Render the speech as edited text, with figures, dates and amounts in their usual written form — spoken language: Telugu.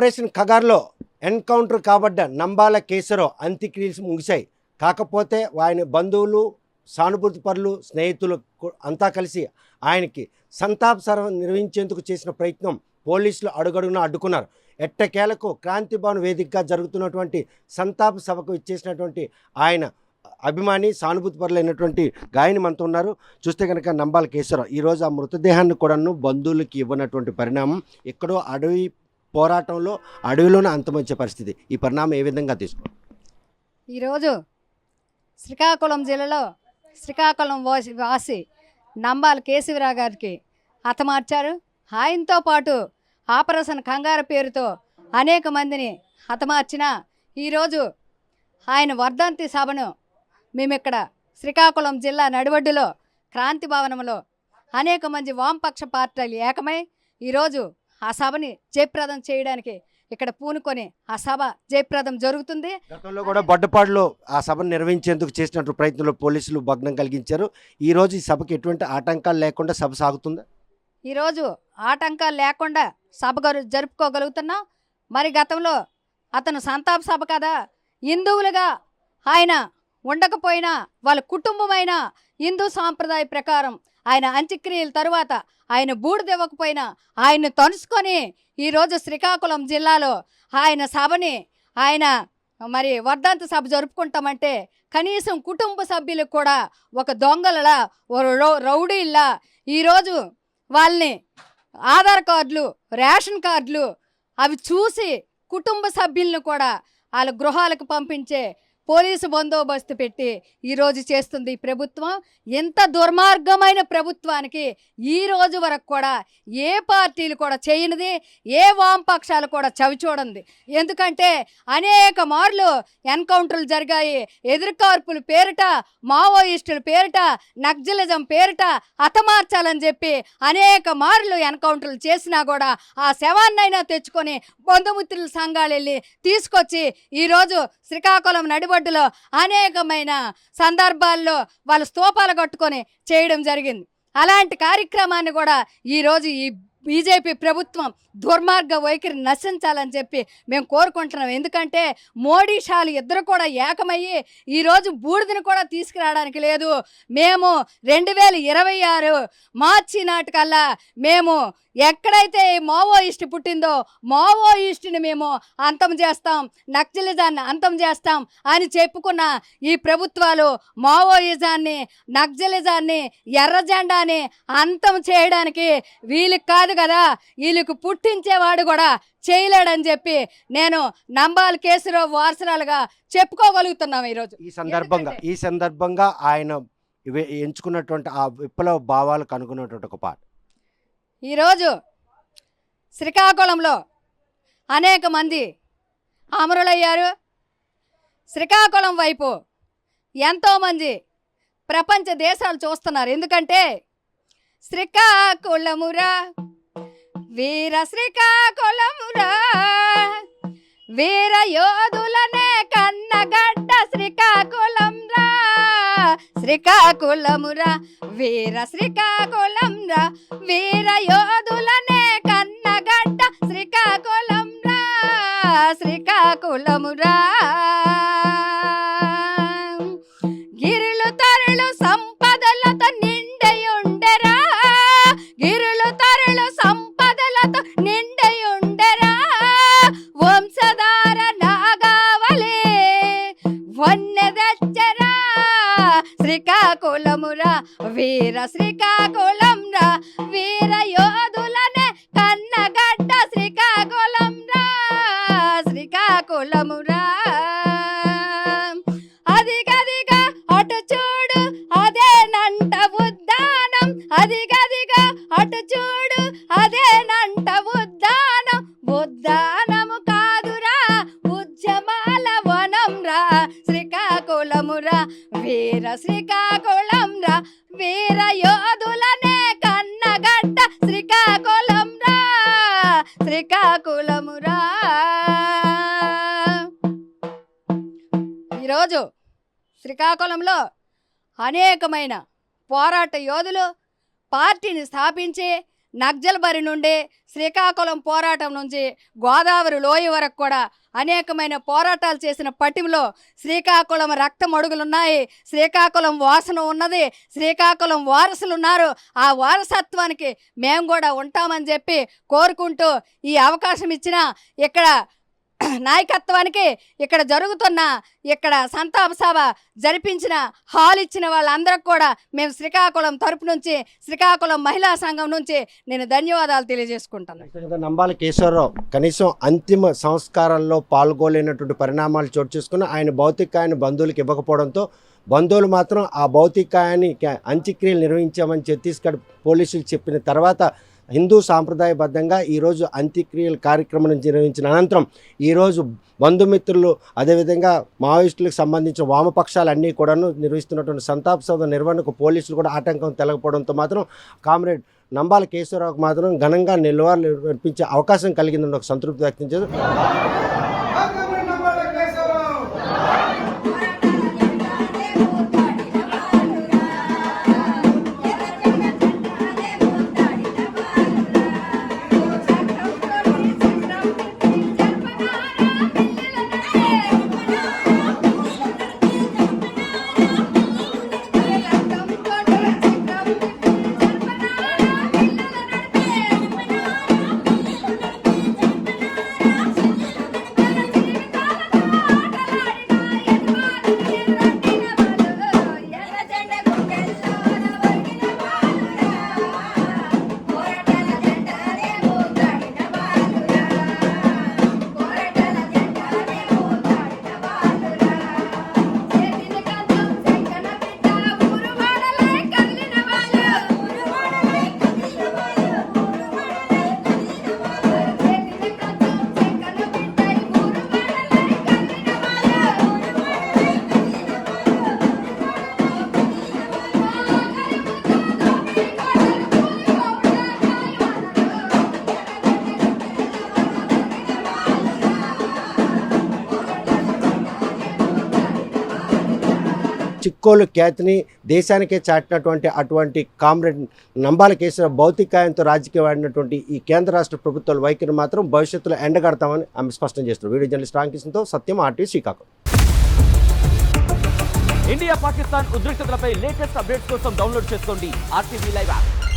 ఆపరేషన్ కగార్లో ఎన్కౌంటర్ కాబడ్డ నంబాల కేశవరావు అంత్యక్రియలు ముగిశాయి. కాకపోతే ఆయన బంధువులు, సానుభూతి పరులు, స్నేహితులు అంతా కలిసి ఆయనకి సంతాప సభ నిర్వహించేందుకు చేసిన ప్రయత్నం పోలీసులు అడుగడుగునా అడ్డుకున్నారు. ఎట్టకేలకు క్రాంతి భవన్ వేదికగా జరుగుతున్నటువంటి సంతాప సభకు ఇచ్చేసినటువంటి ఆయన అభిమాని, సానుభూతి పరులైనటువంటి గాయని మనతో ఉన్నారు. చూస్తే కనుక నంబాల కేశవరావు ఈరోజు ఆ మృతదేహాన్ని కూడాను బంధువులకి ఇవ్వనటువంటి పరిణామం, ఎక్కడో అడవి పోరాటంలో అడవిలోనే అంతమొచ్చే పరిస్థితి. ఈ పరిణామం ఏ విధంగా తీసుకోవాలి? ఈరోజు శ్రీకాకుళం జిల్లాలో శ్రీకాకుళం వాసి నంబాల కేశవరావు గారికి హతమార్చారు. ఆయనతో పాటు ఆపరేషన్ కంగారు పేరుతో అనేక మందిని హతమార్చిన ఈరోజు ఆయన వర్ధంతి సభను మేము ఇక్కడ శ్రీకాకుళం జిల్లా నడివడ్డులో క్రాంతి భవనంలో అనేక మంది వామపక్ష పార్టీలు ఏకమై ఈరోజు ఆ సభని జయప్రదం చేయడానికి ఇక్కడ పూనుకొని ఆ సభ జయప్రదం జరుగుతుంది. గతంలో కూడా బొడ్డపాడులో ఆ సభను నిర్వహించేందుకు చేసినటువంటి ప్రయత్నంలో పోలీసులు భగ్నం కలిగించారు. ఈరోజు ఈ సభకి ఎటువంటి ఆటంకాలు లేకుండా సభ సాగుతుందా? ఈరోజు ఆటంకాలు లేకుండా సభ జరుపుకోగలుగుతున్నాం. మరి గతంలో అతను సంతాప సభ కదా, హిందువులుగా ఆయన ఉండకపోయినా వాళ్ళ కుటుంబమైన హిందూ సాంప్రదాయ ప్రకారం ఆయన అంత్యక్రియల తరువాత ఆయన బూడిదివ్వకపోయినా ఆయన్ని తలుసుకొని ఈరోజు శ్రీకాకుళం జిల్లాలో ఆయన సభని ఆయన మరి వర్ధంతి సభ జరుపుకుంటామంటే కనీసం కుటుంబ సభ్యులకు కూడా ఒక దొంగలలా రౌడీల్లా ఈరోజు వాళ్ళని ఆధార్ కార్డులు, రేషన్ కార్డులు అవి చూసి కుటుంబ సభ్యులను కూడా వాళ్ళ గృహాలకు పంపించే పోలీసు బందోబస్తు పెట్టి ఈరోజు చేస్తుంది ఈ ప్రభుత్వం. ఎంత దుర్మార్గమైన ప్రభుత్వానికి ఈ రోజు వరకు కూడా ఏ పార్టీలు కూడా చేయనిది, ఏ వామపక్షాలు కూడా చవిచూడండి. ఎందుకంటే అనేక మార్లు ఎన్కౌంటర్లు జరిగాయి. ఎదురుకార్పుల పేరిట, మావోయిస్టుల పేరిట, నక్సలిజం పేరిట హతమార్చాలని చెప్పి అనేక మార్లు ఎన్కౌంటర్లు చేసినా కూడా ఆ శవాన్నైనా తెచ్చుకొని బంధుమిత్రుల సంఘాలు వెళ్ళి తీసుకొచ్చి ఈరోజు శ్రీకాకుళం నడిబొడ్డులో అనేకమైన సందర్భాల్లో వాళ్ళ స్తూపాలు కట్టుకొని చేయడం జరిగింది. అలాంటి కార్యక్రమాన్ని కూడా ఈరోజు ఈ బీజేపీ ప్రభుత్వం దుర్మార్గ వైఖరి నశించాలని చెప్పి మేము కోరుకుంటున్నాం. ఎందుకంటే మోడీ షాలు ఇద్దరు కూడా ఏకమయ్యి ఈరోజు బూడిదని కూడా తీసుకురావడానికి లేదు. మేము 2026 మార్చి నాటికల్లా మేము ఎక్కడైతే మావోయిస్ట్ పుట్టిందో మావోయిస్టుని మేము అంతం చేస్తాం, నక్సలిజాన్ని అంతం చేస్తాం అని చెప్పుకున్న ఈ ప్రభుత్వాలు మావోయిజాన్ని, నక్సలిజాన్ని, ఎర్ర జెండాని అంతం చేయడానికి వీళ్ళకి కాదు కదా, వీళ్ళకు పుట్టించేవాడు కూడా చేయలేడని చెప్పి నేను నంబాల కేశవరావు వారసురాలుగా చెప్పుకోగలుగుతున్నాం. ఈరోజు ఈ సందర్భంగా ఆయన ఎంచుకున్నటువంటి ఆ విప్లవ భావాలకు అనుకున్నటువంటి ఒక పాట ఈరోజు శ్రీకాకుళంలో అనేక మంది అమరులయ్యారు. శ్రీకాకుళం వైపు ఎంతోమంది ప్రపంచ దేశాలు చూస్తున్నారు. ఎందుకంటే శ్రీకాకుళమురా వీర శ్రీకాకుళమురా, వీర యోధులనే కన్నగడ్డ శ్రీకాకుళంరా, శ్రీకాకుళమురా వీర శ్రీకాకుళంరా, వీర యోధులనే కన్నగడ్డ శ్రీకాకుళంరా, శ్రీకాకుళమురా. గిరులు తరులు సంపదలతో నిండయుండెరా, గిరులు తరులు సంపదలతో నిండయుండెరా, వంశధార నాగావళి వన్నెదచ్చరా, శ్రీకాకుళమురా వీర శ్రీకాకుళంరా, వీర యోధులనే కన్నగడ్డ శ్రీకాకుళంరా, శ్రీకాకుళమురా. అదిగదిగా అటు చూడు అదేనంట ఉద్దానం, అదిగదిగా అటు చూడు అదేనంట ఉద్దానం, ఉద్దానము కాదురా ఉద్యమాల వనంరా, శ్రీకాకుళమురా వీర శ్రీకాకుళంరా, వీర యోధులనే కన్నగడ్డ శ్రీకాకుళంరా, శ్రీకాకుళమురా. ఈరోజు శ్రీకాకుళంలో అనేకమైన పోరాట యోధులు పార్టీని స్థాపించి నగ్జల్ బరి నుండి శ్రీకాకుళం పోరాటం నుంచి గోదావరి లోయ వరకు కూడా అనేకమైన పోరాటాలు చేసిన పటిమలో శ్రీకాకుళం రక్తం అడుగులున్నాయి, శ్రీకాకుళం వాసన ఉన్నది, శ్రీకాకుళం వారసులు ఉన్నారు. ఆ వారసత్వానికి మేము కూడా ఉంటామని చెప్పి కోరుకుంటూ ఈ అవకాశం ఇచ్చిన ఇక్కడ నాయకత్వానికి, ఇక్కడ జరుగుతున్న ఇక్కడ సంతాప సభ జరిపించిన హాల్ ఇచ్చిన వాళ్ళందరికీ కూడా మేము శ్రీకాకుళం తరపు నుంచి, శ్రీకాకుళం మహిళా సంఘం నుంచి నేను ధన్యవాదాలు తెలియజేసుకుంటాను. నంబాల కేశవరావు కనీసం అంతిమ సంస్కారాల్లో పాల్గొలేనటువంటి పరిణామాలు చోటు చేసుకుని ఆయన భౌతికాయాన్ని బంధువులకు ఇవ్వకపోవడంతో బంధువులు మాత్రం ఆ భౌతికాయాన్ని అంత్యక్రియలు నిర్వహించామని ఛత్తీస్గఢ్ పోలీసులు చెప్పిన తర్వాత హిందూ సాంప్రదాయబద్ధంగా ఈరోజు అంత్యక్రియల కార్యక్రమం నిర్వహించిన అనంతరం ఈరోజు బంధుమిత్రులు అదేవిధంగా మావోయిస్టులకు సంబంధించిన వామపక్షాలన్నీ కూడాను నిర్వహిస్తున్నటువంటి సంతాప సభ నిర్వహణకు పోలీసులు కూడా ఆటంకం తెలగకపోవడంతో మాత్రం కామ్రేడ్ నంబాల కేశవరావుకు మాత్రం ఘనంగా నిల్వలు అర్పించే అవకాశం కలిగిందని ఒక సంతృప్తి వ్యక్తం చేశారు. చిక్కోలు ఖ్యాతిని దేశానికే చాటినటువంటి అటువంటి కామ్రేడ్ నంబాల కేశవరావు భౌతికాయంతో రాజకీయ వాడినటువంటి ఈ కేంద్ర రాష్ట్ర ప్రభుత్వాల వైఖరి మాత్రం భవిష్యత్తులో ఎండగడతామని ఆమె స్పష్టం చేస్తున్నారు. వీడియో జర్నలిస్ట్ రామకృష్ణతో సత్యం, ఆర్టీవీ, శ్రీకాకుళం. ఇండియా పాకిస్తాన్ ఉద్రిక్తతలపై లేటెస్ట్ అప్డేట్స్ కోసం డౌన్లోడ్ చేసుకోండి RTV లైవ్ యాప్.